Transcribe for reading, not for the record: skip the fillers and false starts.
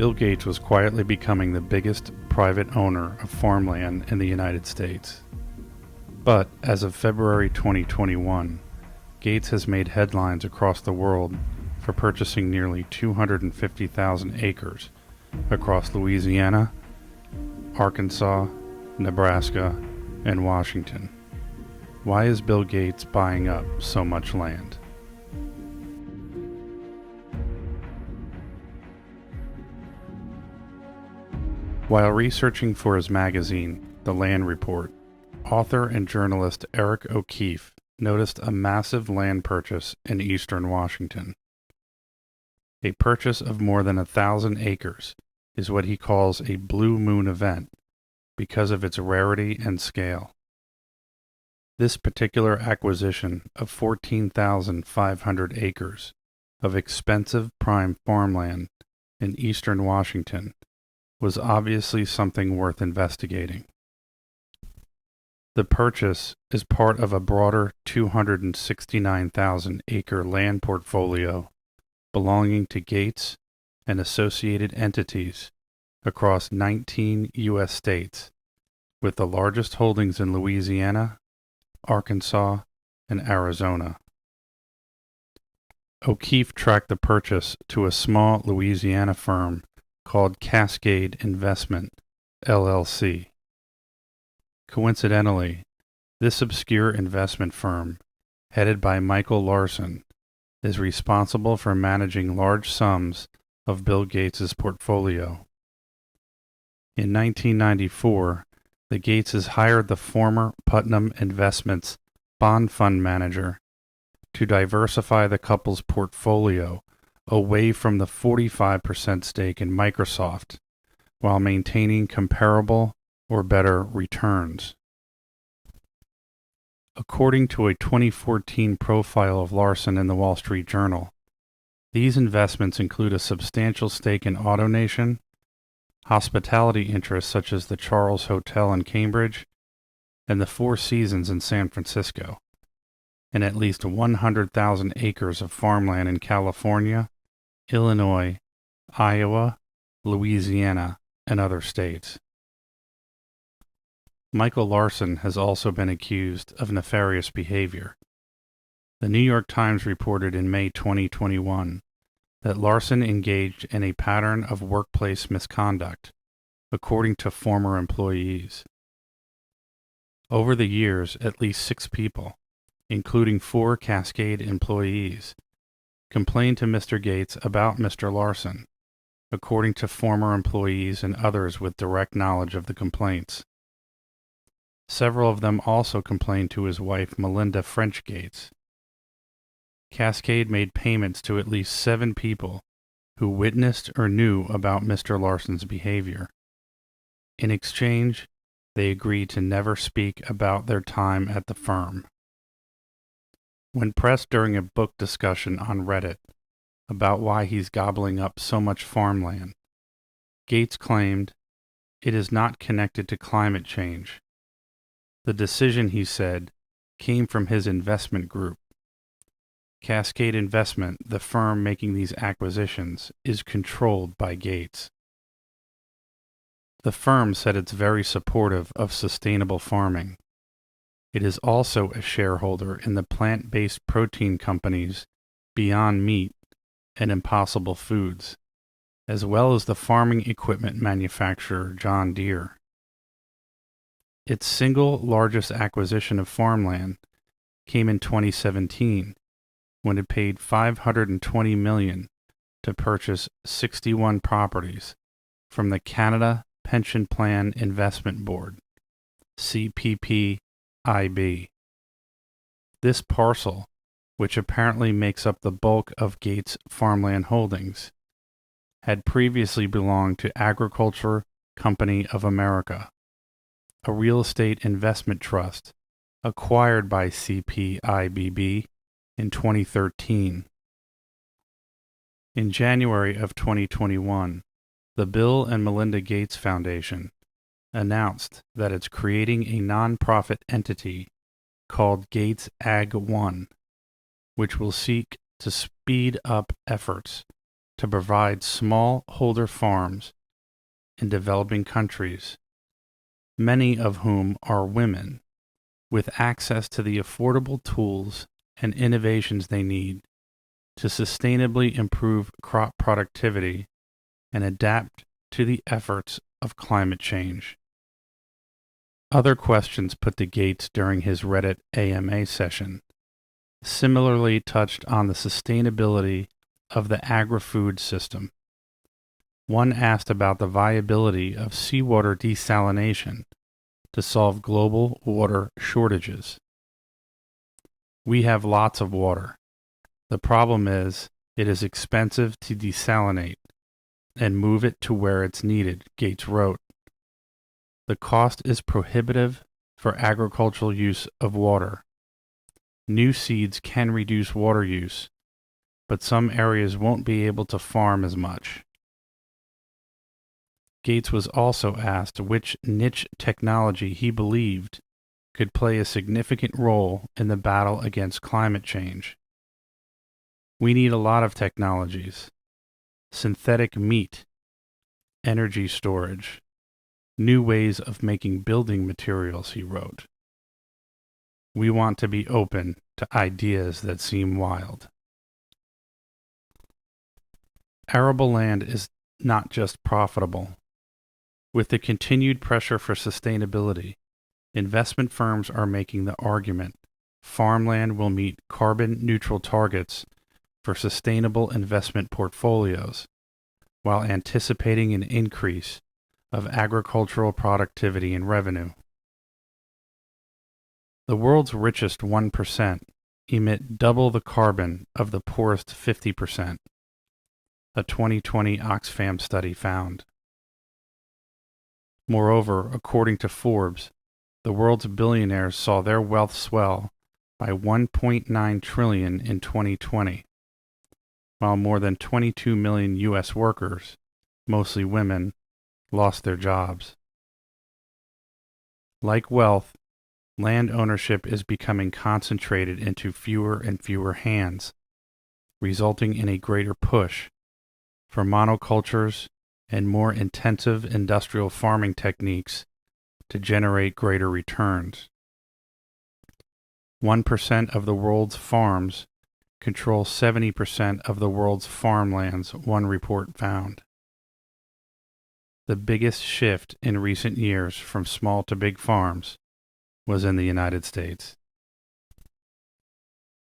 Bill Gates was quietly becoming the biggest private owner of farmland in the United States. But as of February 2021, Gates has made headlines across the world for purchasing nearly 250,000 acres across Louisiana, Arkansas, Nebraska, and Washington. Why is Bill Gates buying up so much land? While researching for his magazine, The Land Report, author and journalist Eric O'Keefe noticed a massive land purchase in eastern Washington. A purchase of more than 1,000 acres is what he calls a blue moon event because of its rarity and scale. This particular acquisition of 14,500 acres of expensive prime farmland in eastern Washington was obviously something worth investigating. The purchase is part of a broader 269,000 acre land portfolio belonging to Gates and associated entities across 19 U.S. states, with the largest holdings in Louisiana, Arkansas, and Arizona. O'Keefe tracked the purchase to a small Louisiana firm called Cascade Investment, LLC. Coincidentally, this obscure investment firm, headed by Michael Larson, is responsible for managing large sums of Bill Gates's portfolio. In 1994, the Gateses hired the former Putnam Investments bond fund manager to diversify the couple's portfolio away from the 45% stake in Microsoft while maintaining comparable or better returns. According to a 2014 profile of Larson in the Wall Street Journal, these investments include a substantial stake in AutoNation, hospitality interests such as the Charles Hotel in Cambridge and the Four Seasons in San Francisco, and at least 100,000 acres of farmland in California, Illinois, Iowa, Louisiana, and other states. Michael Larson has also been accused of nefarious behavior. The New York Times reported in May 2021 that Larson engaged in a pattern of workplace misconduct, according to former employees. Over the years, at least 6 people, including 4 Cascade employees, complained to Mr. Gates about Mr. Larson, according to former employees and others with direct knowledge of the complaints. Several of them also complained to his wife, Melinda French Gates. Cascade made payments to at least 7 people who witnessed or knew about Mr. Larson's behavior. In exchange, they agreed to never speak about their time at the firm. When pressed during a book discussion on Reddit about why he's gobbling up so much farmland, Gates claimed, "It is not connected to climate change." The decision, he said, came from his investment group. Cascade Investment, the firm making these acquisitions, is controlled by Gates. The firm said it's very supportive of sustainable farming. It is also a shareholder in the plant-based protein companies Beyond Meat and Impossible Foods, as well as the farming equipment manufacturer John Deere. Its single largest acquisition of farmland came in 2017, when it paid $520 million to purchase 61 properties from the Canada Pension Plan Investment Board, CPPIB. This parcel, which apparently makes up the bulk of Gates' farmland holdings, had previously belonged to Agriculture Company of America, a real estate investment trust acquired by CPIBB in 2013. In January of 2021, the Bill and Melinda Gates Foundation announced that it's creating a nonprofit entity called Gates Ag 1, which will seek to speed up efforts to provide smallholder farms in developing countries, many of whom are women, with access to the affordable tools and innovations they need to sustainably improve crop productivity and adapt to the efforts of climate change. Other questions put to Gates during his Reddit AMA session similarly touched on the sustainability of the agri-food system. One asked about the viability of seawater desalination to solve global water shortages. We have lots of water. The problem is it is expensive to desalinate and move it to where it's needed, Gates wrote. The cost is prohibitive for agricultural use of water. New seeds can reduce water use, but some areas won't be able to farm as much. Gates was also asked which niche technology he believed could play a significant role in the battle against climate change. We need a lot of technologies: synthetic meat, energy storage, new ways of making building materials, he wrote. We want to be open to ideas that seem wild. Arable land is not just profitable. With the continued pressure for sustainability, investment firms are making the argument farmland will meet carbon neutral targets for sustainable investment portfolios, while anticipating an increase of agricultural productivity and revenue. The world's richest 1% emit double the carbon of the poorest 50%, a 2020 Oxfam study found. Moreover, according to Forbes, the world's billionaires saw their wealth swell by $1.9 trillion in 2020, while more than 22 million U.S. workers, mostly women, lost their jobs. Like wealth, land ownership is becoming concentrated into fewer and fewer hands, resulting in a greater push for monocultures and more intensive industrial farming techniques to generate greater returns. 1% of the world's farms control 70% of the world's farmlands, one report found. The biggest shift in recent years from small to big farms was in the United States.